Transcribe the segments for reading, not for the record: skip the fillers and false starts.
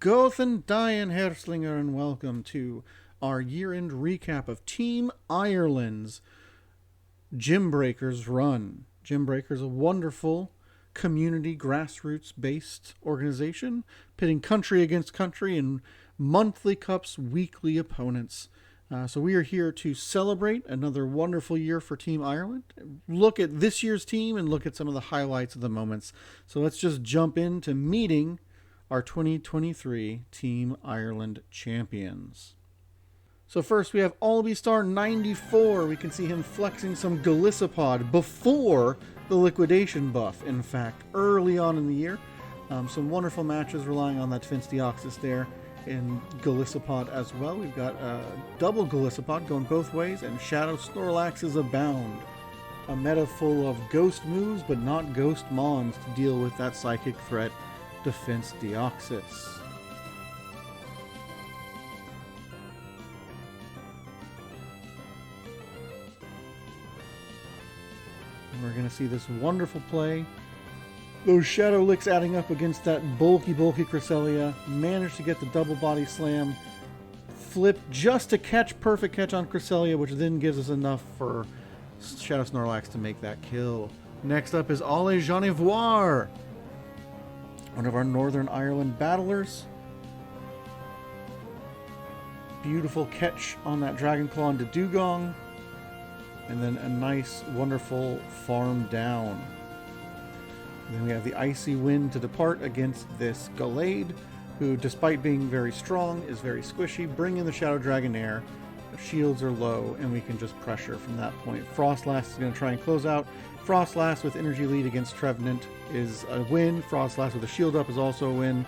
Gothen Diane Herslinger, and welcome to our year-end recap of Team Ireland's Gymbreakers run. Gymbreakers, a wonderful community grassroots-based organization, pitting country against country in monthly cups, weekly opponents. So we are here to celebrate another wonderful year for Team Ireland, look at this year's team, and look at some of the highlights of the moments. So let's just jump into meeting our 2023 Team Ireland champions. So first we have Albystar 94. We can see him flexing some Golisopod before the liquidation buff. In fact, early on in the year. Some wonderful matches relying on that Finst Deoxys there in Golisopod as well. We've got a double Golisopod going both ways, and Shadow Snorlaxes abound. A meta full of ghost moves, but not ghost mons to deal with that psychic threat, Defense Deoxys. We're going to see this wonderful play. Those Shadow Licks adding up against that bulky Cresselia. Managed to get the double body slam. Flip just to catch, perfect catch on Cresselia, which then gives us enough for Shadow Snorlax to make that kill. Next up is Ale Genevois, one of our Northern Ireland battlers. Beautiful catch on that Dragon Claw into Dugong. And then a nice, wonderful farm down. And then we have the Icy Wind to depart against this Gallade, who, despite being very strong, is very squishy. Bring in the Shadow Dragonair. Shields are low, and we can just pressure from that point. Frostlass is going to try and close out. Frostlass with Energy Lead against Trevenant is a win. Frostlass with a shield up is also a win.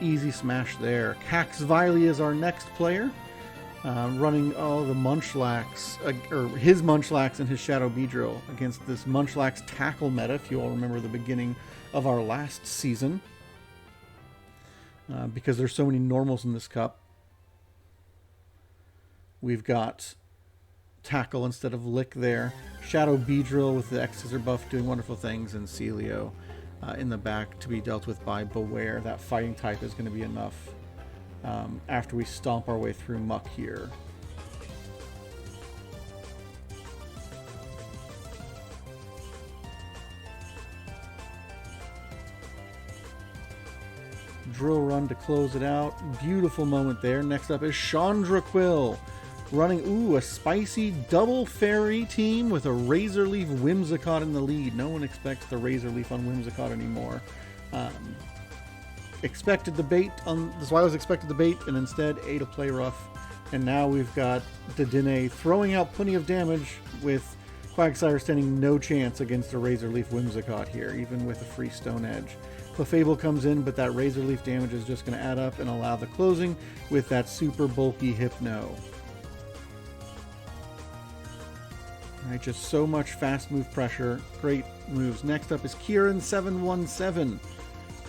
Easy smash there. Caxvile is our next player. Running the Munchlax, or his Munchlax and his Shadow Beedrill against this Munchlax tackle meta, if you all remember the beginning of our last season. Because there's so many normals in this cup. We've got tackle instead of lick there. Shadow Beedrill with the X-Scissor buff doing wonderful things, and Celio in the back to be dealt with by Beware. That fighting type is going to be enough. After we stomp our way through Muck here. Drill run to close it out. Beautiful moment there. Next up is Chandraquil running, a spicy double fairy team with a Razor Leaf Whimsicott in the lead. No one expects the Razor Leaf on Whimsicott anymore. Expected the bait on the Swallows, expected the bait, and instead ate a play rough. And now we've got Dedenne throwing out plenty of damage, with Quagsire standing no chance against a Razor Leaf Whimsicott here, even with a free Stone Edge. Clefable comes in, but that Razor Leaf damage is just going to add up and allow the closing with that super bulky Hypno. Alright, just so much fast move pressure. Great moves. Next up is Kieran 717.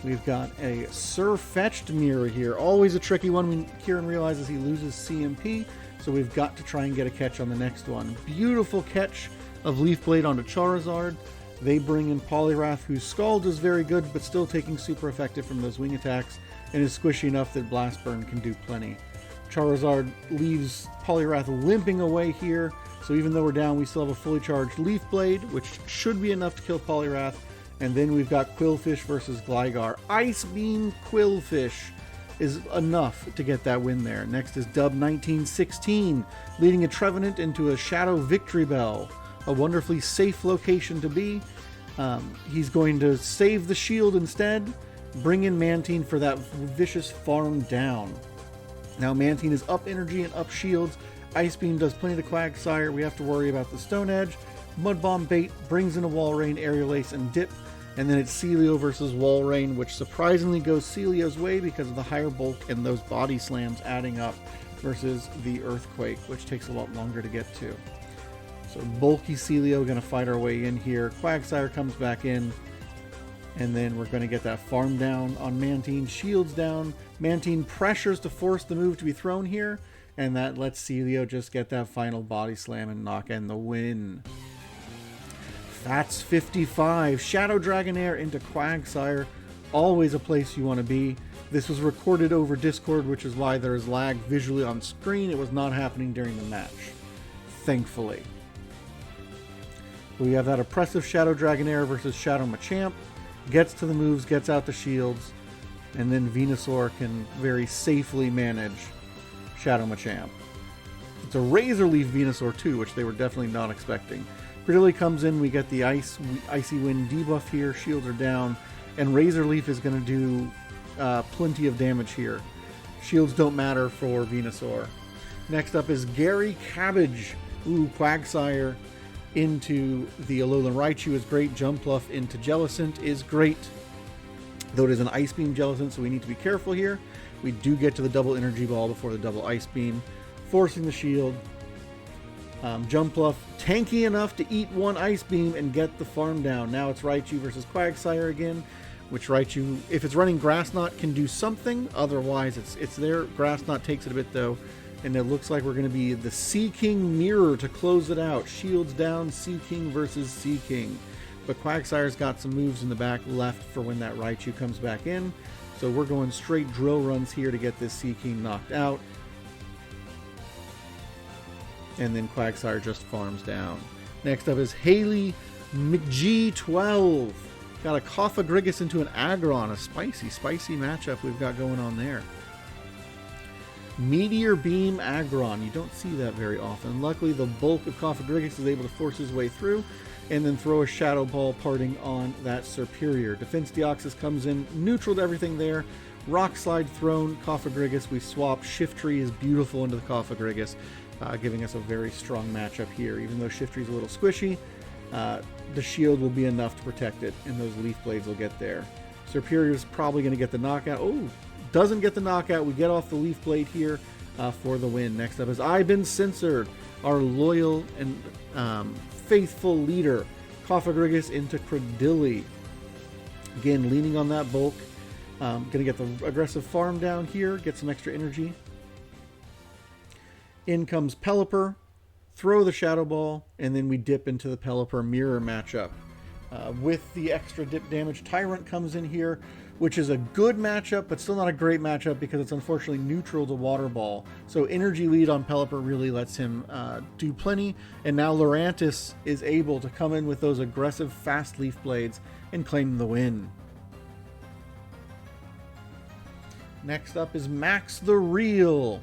We've got a Surfetched Mirror here. Always a tricky one when Kieran realizes he loses CMP, so we've got to try and get a catch on the next one. Beautiful catch of Leaf Blade onto Charizard. They bring in Poliwrath, whose Scald is very good, but still taking super effective from those wing attacks, and is squishy enough that Blast Burn can do plenty. Charizard leaves Poliwrath limping away here, so even though we're down, we still have a fully charged Leaf Blade, which should be enough to kill Poliwrath. And then we've got Quillfish versus Gligar. Ice Beam Quillfish is enough to get that win there. Next is Dub 1916, leading a Trevenant into a Shadow Victory Bell. A wonderfully safe location to be. He's going to save the shield instead. Bring in Mantine for that vicious farm down. Now Mantine is up energy and up shields. Ice Beam does plenty to Quagsire. We have to worry about the Stone Edge. Mud Bomb bait, brings in a Walrein, Aerial Ace, and Dip. And then it's Celio versus Walrein, which surprisingly goes Celio's way because of the higher bulk and those body slams adding up versus the Earthquake, which takes a lot longer to get to. So bulky Celio going to fight our way in here. Quagsire comes back in. And then we're going to get that farm down on Mantine. Shields down. Mantine pressures to force the move to be thrown here. And that lets Celio just get that final body slam and knock in the win. That's 55. Shadow Dragonair into Quagsire. Always a place you want to be. This was recorded over Discord, which is why there is lag visually on screen. It was not happening during the match, thankfully. We have that oppressive Shadow Dragonair versus Shadow Machamp. Gets to the moves, gets out the shields, and then Venusaur can very safely manage Shadow Machamp. It's a Razor Leaf Venusaur too, which they were definitely not expecting. Credilli comes in, we get the Icy Wind debuff here, shields are down, and Razor Leaf is going to do plenty of damage here. Shields don't matter for Venusaur. Next up is Gary Cabbage. Ooh, Quagsire into the Alolan Raichu is great. Jumpluff into Jellicent is great. Though it is an Ice Beam Jellicent, so we need to be careful here. We do get to the double Energy Ball before the double Ice Beam, forcing the shield. Jumpluff tanky enough to eat one Ice Beam and get the farm down. Now it's Raichu versus Quagsire again, which Raichu, if it's running Grass Knot, can do something. Otherwise, it's there. Grass Knot takes it a bit though, and it looks like we're going to be the Sea King Mirror to close it out. Shields down, Sea King versus Sea King. But Quagsire's got some moves in the back left for when that Raichu comes back in. So we're going straight drill runs here to get this Sea King knocked out. And then Quagsire just farms down. Next up is Haley McG12. Got a Cofagrigus into an Aggron. A spicy matchup we've got going on there. Meteor Beam Aggron. You don't see that very often. Luckily, the bulk of Cofagrigus is able to force his way through and then throw a Shadow Ball parting on that Serperior. Defense Deoxys comes in, neutral to everything there. Rock Slide thrown, Cofagrigus. We swap. Shiftry is beautiful into the Cofagrigus, giving us a very strong matchup here. Even though Shiftry's a little squishy, the shield will be enough to protect it, and those Leaf Blades will get there. Serperior's probably going to get the knockout. Oh, doesn't get the knockout. We get off the Leaf Blade here for the win. Next up is I've Been Censored, our loyal and faithful leader. Cofagrigus into Credilli. Again, leaning on that bulk. Going to get the aggressive farm down here, get some extra energy. In comes Pelipper, throw the Shadow Ball, and then we dip into the Pelipper Mirror matchup. With the extra dip damage, Tyrant comes in here, which is a good matchup, but still not a great matchup because it's unfortunately neutral to Water Ball. So Energy Lead on Pelipper really lets him do plenty, and now Lurantis is able to come in with those aggressive fast Leaf Blades and claim the win. Next up is Max the Real.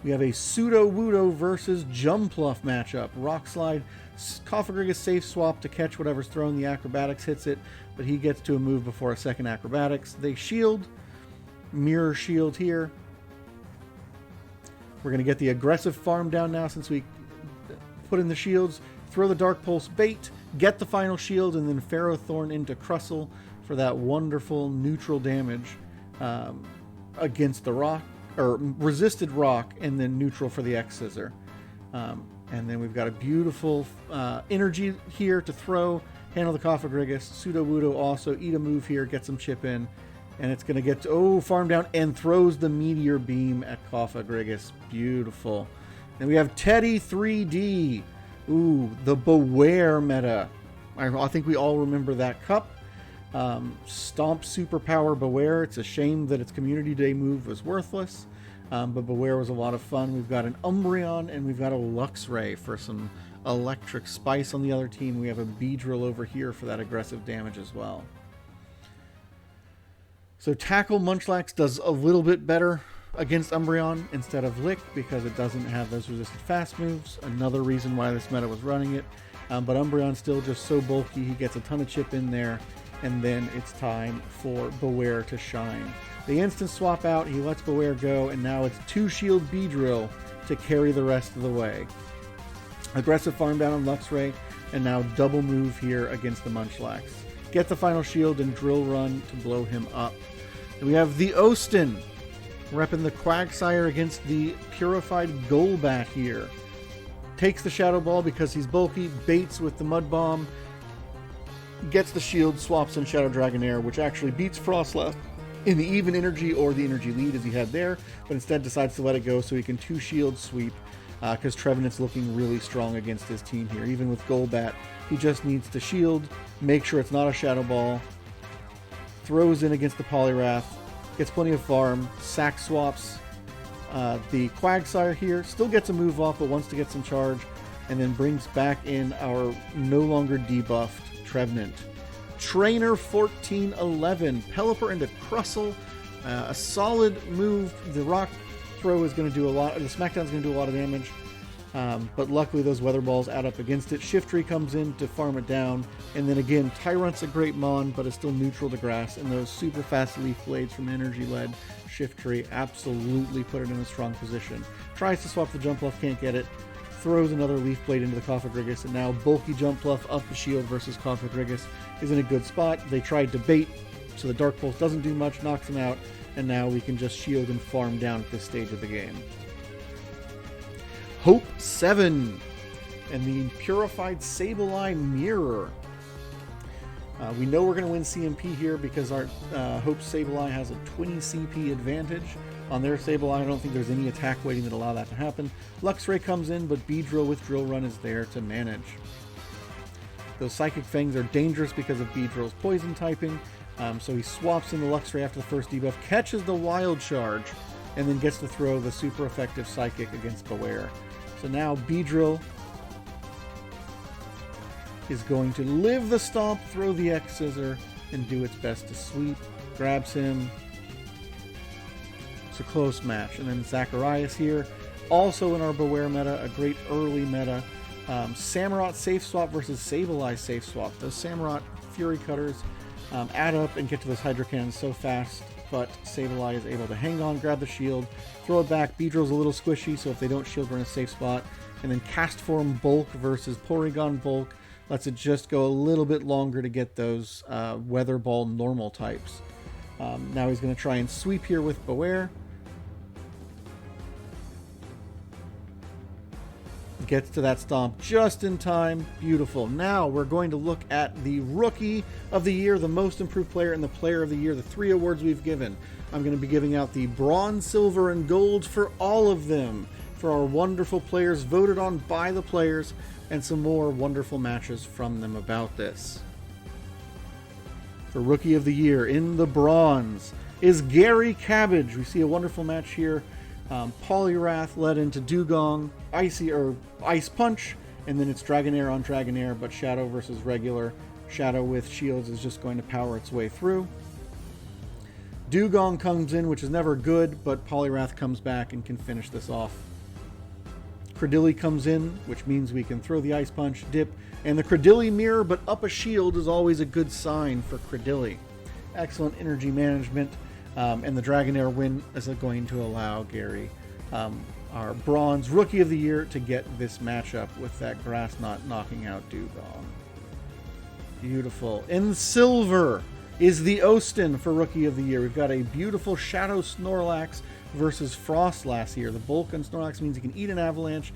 We have a Sudowoodo versus Jumpluff matchup. Rock Slide, Cofagrigus safe swap to catch whatever's thrown. The Acrobatics hits it, but he gets to a move before a second Acrobatics. They shield. Mirror shield here. We're going to get the aggressive farm down now since we put in the shields. Throw the Dark Pulse bait, get the final shield, and then Ferrothorn into Crustle for that wonderful neutral damage against the rock. Or resisted rock, and then neutral for the X Scissor. And then we've got a beautiful energy here to throw, handle the Cofagrigus. Sudowoodo also eat a move here, get some chip in, and it's going to get to, farm down, and throws the Meteor Beam at Cofagrigus. Beautiful. Then we have Teddy 3D. Ooh, the Beware meta. I think we all remember that cup. Stomp Superpower Beware. It's a shame that its Community Day move was worthless, but Beware was a lot of fun. We've got an Umbreon and we've got a Luxray for some electric spice on the other team. We have a Beedrill over here for that aggressive damage as well. So Tackle Munchlax does a little bit better against Umbreon instead of Lick because it doesn't have those resisted fast moves. Another reason why this meta was running it. But Umbreon's still just so bulky. He gets a ton of chip in there. And then it's time for Beware to shine. The instant swap out, he lets Beware go, and now it's 2-shield Beedrill to carry the rest of the way. Aggressive farm down on Luxray, and now double move here against the Munchlax. Get the final shield and drill run to blow him up. And we have the Ostin, repping the Quagsire against the Purified Golbat here. Takes the Shadow Ball because he's bulky, baits with the Mud Bomb, gets the shield, swaps in Shadow Dragonair, which actually beats Frostlass in the even energy or the energy lead as he had there, but instead decides to let it go so he can 2-shield sweep because Trevenant's looking really strong against his team here. Even with Golbat, he just needs to shield, make sure it's not a Shadow Ball, throws in against the Poliwrath, gets plenty of farm, sack swaps the Quagsire here, still gets a move off but wants to get some charge, and then brings back in our no longer debuffed Trevenant. Trainer 1411, Pelipper into Crustle, a solid move. The Rock Throw is going to do a lot, the Smackdown is going to do a lot of damage. But luckily those Weather Balls add up against it. Shiftry comes in to farm it down. And then again, Tyrant's a great Mon, but is still neutral to grass. And those super fast Leaf Blades from Energy-led Shiftry absolutely put it in a strong position. Tries to swap the Jump Bluff, can't get it. Throws another Leaf Blade into the Cofagrigus. And now bulky Jump Bluff up the shield versus Cofagrigus is in a good spot. They tried to bait, so the Dark Pulse doesn't do much, knocks him out. And now we can just shield and farm down at this stage of the game. Hope 7 and the Purified Sableye Mirror. We know we're going to win CMP here because our Hope Sableye has a 20 CP advantage on their Sableye. I don't think there's any attack waiting that allow that to happen. Luxray comes in, but Beedrill with Drill Run is there to manage. Those Psychic Fangs are dangerous because of Beedrill's poison typing, so he swaps in the Luxray after the first debuff, catches the Wild Charge, and then gets to throw the super effective Psychic against Beware. So now Beedrill is going to live the stomp, throw the X-Scissor, and do its best to sweep. Grabs him. It's a close match. And then Zacharias here, also in our Beware meta, a great early meta. Samurott safe swap versus Sableye safe swap. Those Samurott Fury Cutters add up and get to those Hydro Cannons so fast, but Sableye is able to hang on, grab the shield, throw it back. Beedrill's a little squishy, so if they don't shield, we're in a safe spot. And then Cast Form Bulk versus Porygon Bulk lets it just go a little bit longer to get those Weather Ball normal types. Now he's going to try and sweep here with Beware. Gets to that stomp just in time. Beautiful. Now we're going to look at the Rookie of the Year, the Most Improved Player, and the Player of the Year, the 3 awards we've given. I'm going to be giving out the Bronze, Silver, and Gold for all of them for our wonderful players voted on by the players, and some more wonderful matches from them about this. For Rookie of the Year, in the Bronze is Gary Cabbage. We see a wonderful match here. Poliwrath led into Dugong, Ice Punch, and then it's Dragonair on Dragonair, but Shadow versus regular. Shadow with shields is just going to power its way through. Dugong comes in, which is never good, but Poliwrath comes back and can finish this off. Credilli comes in, which means we can throw the Ice Punch, dip, and the Credilli Mirror, but up a shield is always a good sign for Credilli. Excellent energy management. And the Dragonair win is going to allow Gary, our Bronze Rookie of the Year, to get this matchup with that Grass Knot knocking out Dugong. Beautiful. In Silver is the Ostin for Rookie of the Year. We've got a beautiful Shadow Snorlax versus Frostlass here. The bulk on Snorlax means he can eat an Avalanche,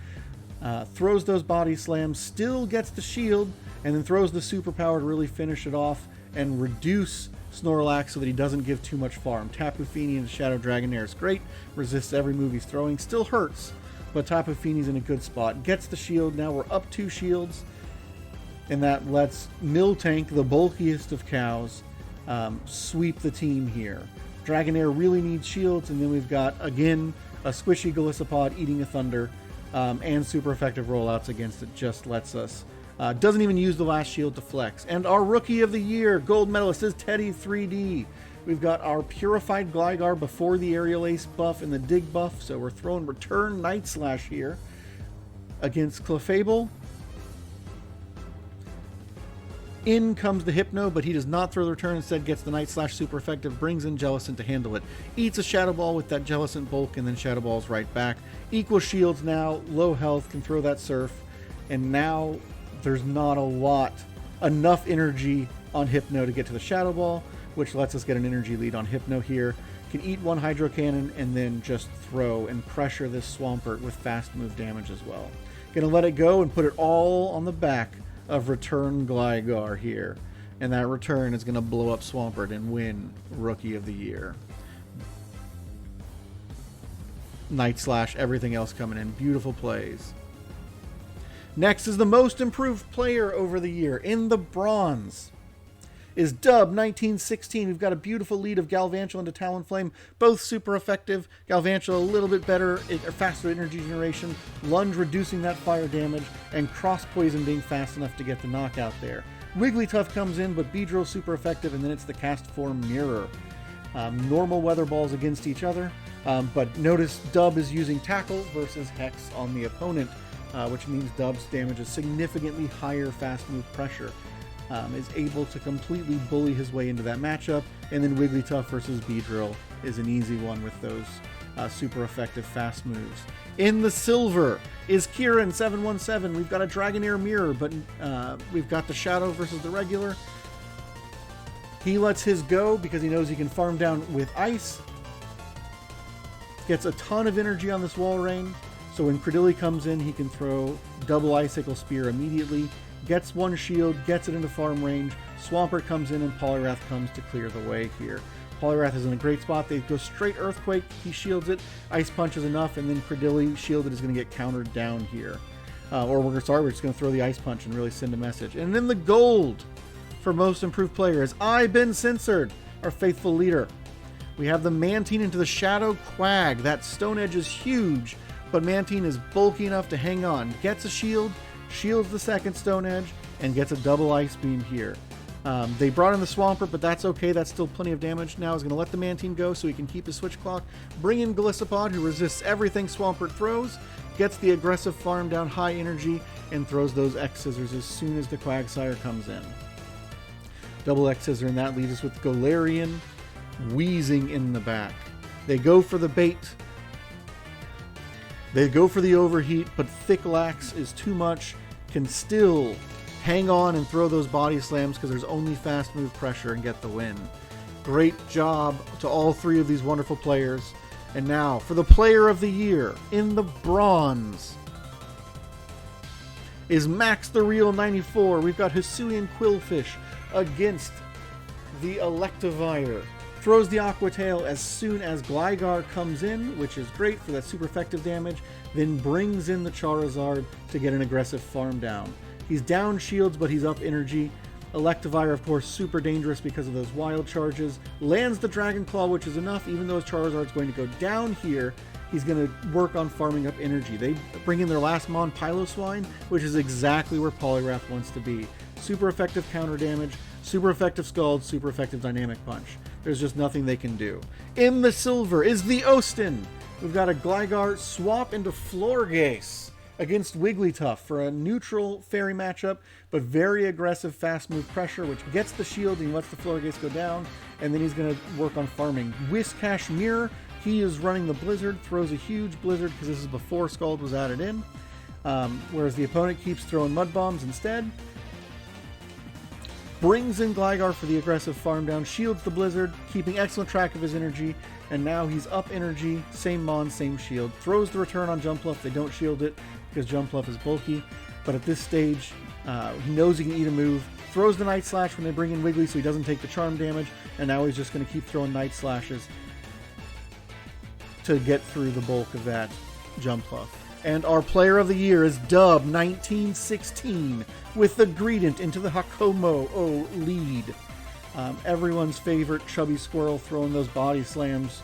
throws those Body Slams, still gets the shield, and then throws the Superpower to really finish it off and reduce Snorlax so that he doesn't give too much farm. Tapu Fini and Shadow Dragonair is great. Resists every move he's throwing. Still hurts, but Tapu Fini's in a good spot. Gets the shield. Now we're up 2 shields. And that lets Miltank, the bulkiest of cows, sweep the team here. Dragonair really needs shields. And then we've got, again, a squishy Golisopod eating a Thunder. And super effective rollouts against it. Just lets us... doesn't even use the last shield to flex. And our Rookie of the Year, gold medalist, is Teddy 3D. We've got our Purified Gligar before the Aerial Ace buff and the Dig buff, so we're throwing Return Night Slash here against Clefable. In comes the Hypno, but he does not throw the Return, instead gets the Night Slash super effective, brings in Jellicent to handle it. Eats a Shadow Ball with that Jellicent bulk, and then Shadow Balls right back. Equal shields now, low health, can throw that Surf, and now... there's not enough energy on Hypno to get to the Shadow Ball, which lets us get an energy lead on Hypno here. Can eat 1 Hydro Cannon and then just throw and pressure this Swampert with fast move damage as well. Gonna let it go and put it all on the back of Return Gligar here. And that Return is gonna blow up Swampert and win Rookie of the Year. Night Slash, everything else coming in. Beautiful plays. Next is the Most Improved Player over the year. In the Bronze is Dub 1916. We've got a beautiful lead of Galvantula into Talonflame, both super effective. Galvantula a little bit better, faster energy generation, Lunge reducing that fire damage, and Cross Poison being fast enough to get the knockout there. Wigglytuff comes in, but Beedrill super effective, and then it's the Cast Form Mirror. Normal weather balls against each other, but notice Dub is using Tackle versus Hex on the opponent, which means Dub's damage is significantly higher fast move pressure. Is able to completely bully his way into that matchup, and then Wigglytuff versus Beedrill is an easy one with those super effective fast moves. In the silver is Kieran 717. We've got a Dragonair Mirror, but we've got the Shadow versus the regular. He lets his go because he knows he can farm down with Ice. Gets a ton of energy on this Walrein, so when Credilli comes in, he can throw double Icicle Spear immediately. Gets one shield, gets it into farm range. Swampert comes in, and Poliwrath comes to clear the way here. Poliwrath is in a great spot. They go straight Earthquake. He shields it. Ice Punch is enough, and then Credilli shielded is going to get countered down here. We're just going to throw the Ice Punch and really send a message. And then the gold for most improved player is I Been Censored, our faithful leader. We have the Mantine into the Shadow Quag. That Stone Edge is huge, but Mantine is bulky enough to hang on. Gets a shield, shields the second Stone Edge, and gets a double Ice Beam here. They brought in the Swampert, but that's okay. That's still plenty of damage. Now he's going to let the Mantine go so he can keep his Switch Clock. Bring in Golisopod, who resists everything Swampert throws, gets the aggressive farm down high energy, and throws those X-Scissors as soon as the Quagsire comes in. Double X-Scissor, and that leaves us with Galarian wheezing in the back. They go for the bait. They go for the overheat, but Thick Lax is too much. Can still hang on and throw those body slams because there's only fast move pressure and get the win. Great job to all three of these wonderful players. And now for the player of the year in the bronze is Max the Real 94. We've got Hisuian Quillfish against the Electivire. Throws the Aqua Tail as soon as Gligar comes in, which is great for that super effective damage, then brings in the Charizard to get an aggressive farm down. He's down shields, but he's up energy. Electivire, of course, super dangerous because of those wild charges. Lands the Dragon Claw, which is enough, even though his Charizard's going to go down here. He's going to work on farming up energy. They bring in their last Mon Piloswine, which is exactly where Poliwrath wants to be. Super effective counter damage, super effective Scald, super effective Dynamic Punch. There's just nothing they can do. In the silver is the Ostin. We've got a Gligar swap into Florges against Wigglytuff for a neutral fairy matchup, but very aggressive fast move pressure, which gets the shield and he lets the Florges go down, and then he's going to work on farming. Whiscash Mirror, he is running the Blizzard, throws a huge Blizzard because this is before Scald was added in, whereas the opponent keeps throwing Mud Bombs instead. Brings in Gligar for the aggressive farm down, shields the Blizzard, keeping excellent track of his energy, and now he's up energy, same Mon, same shield. Throws the return on Jumpluff. They don't shield it because Jumpluff is bulky, but at this stage, he knows he can eat a move. Throws the Night Slash when they bring in Wiggly so he doesn't take the charm damage, and now he's just going to keep throwing Night Slashes to get through the bulk of that Jumpluff. And our player of the year is Dub 1916 with the Greedent into the Hakomo lead. Everyone's favorite chubby squirrel throwing those body slams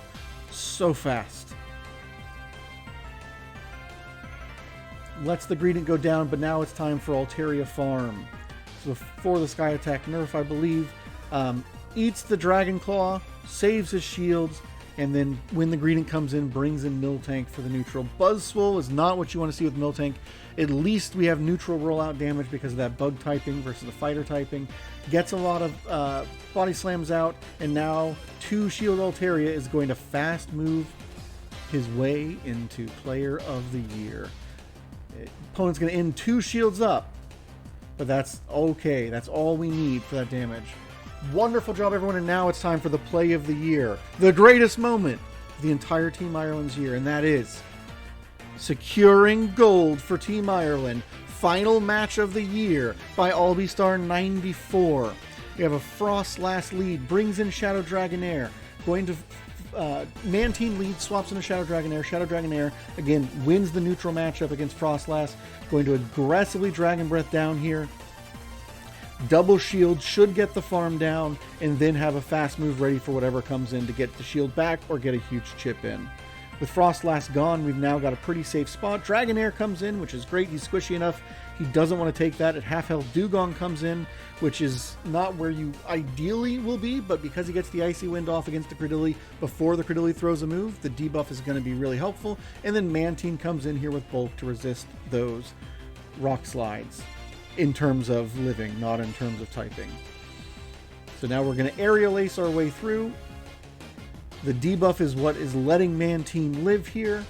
so fast. Lets the Greedent go down, but now it's time for Altaria Farm. So for the Sky Attack nerf, I believe, eats the Dragon Claw, saves his shields, and then when the Greedent comes in, brings in Miltank for the neutral. Buzzswole is not what you want to see with Miltank. At least we have neutral rollout damage because of that bug typing versus the fighter typing. Gets a lot of body slams out, and now 2 Shield Altaria is going to fast move his way into player of the year. Opponent's going to end 2 shields up, but that's okay. That's all we need for that damage. Wonderful job, everyone, and now it's time for the play of the year. The greatest moment of the entire Team Ireland's year, and that is securing gold for Team Ireland. Final match of the year by Albystar 94. We have a Frost last lead, brings in Shadow Dragonair, going to Mantine lead, swaps into Shadow Dragonair. Shadow Dragonair, again, wins the neutral matchup against Frostlass. Going to aggressively Dragon Breath down here. Double shield should get the farm down, and then have a fast move ready for whatever comes in to get the shield back or get a huge chip in. With Frost Last gone, we've now got a pretty safe spot. Dragonair comes in, which is great. He's squishy enough. He doesn't want to take that. At half health, Dugong comes in, which is not where you ideally will be, but because he gets the Icy Wind off against the Credilli before the Credilli throws a move, the debuff is going to be really helpful. And then Mantine comes in here with Bulk to resist those Rock Slides in terms of living, not in terms of typing. So now we're going to Aerial Ace our way through. The debuff is what is letting Mantine live here.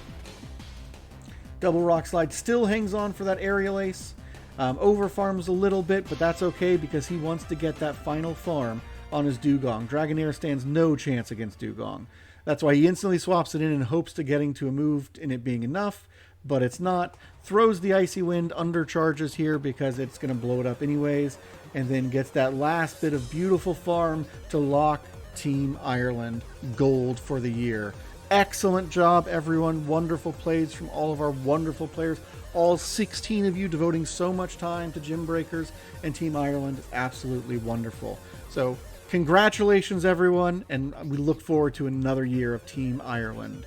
Double Rock Slide still hangs on for that Aerial Ace. Overfarms a little bit, but that's okay because he wants to get that final farm on his Dugong. Dragonair stands no chance against Dugong. That's why he instantly swaps it in and hopes to getting to a move and it being enough, but it's not. Throws the Icy Wind, undercharges here because it's going to blow it up anyways, and then gets that last bit of beautiful farm to lock Team Ireland gold for the year. Excellent job, everyone. Wonderful plays from all of our wonderful players. All 16 of you devoting so much time to Gymbreakers and Team Ireland. It's absolutely wonderful. So, congratulations, everyone, and we look forward to another year of Team Ireland.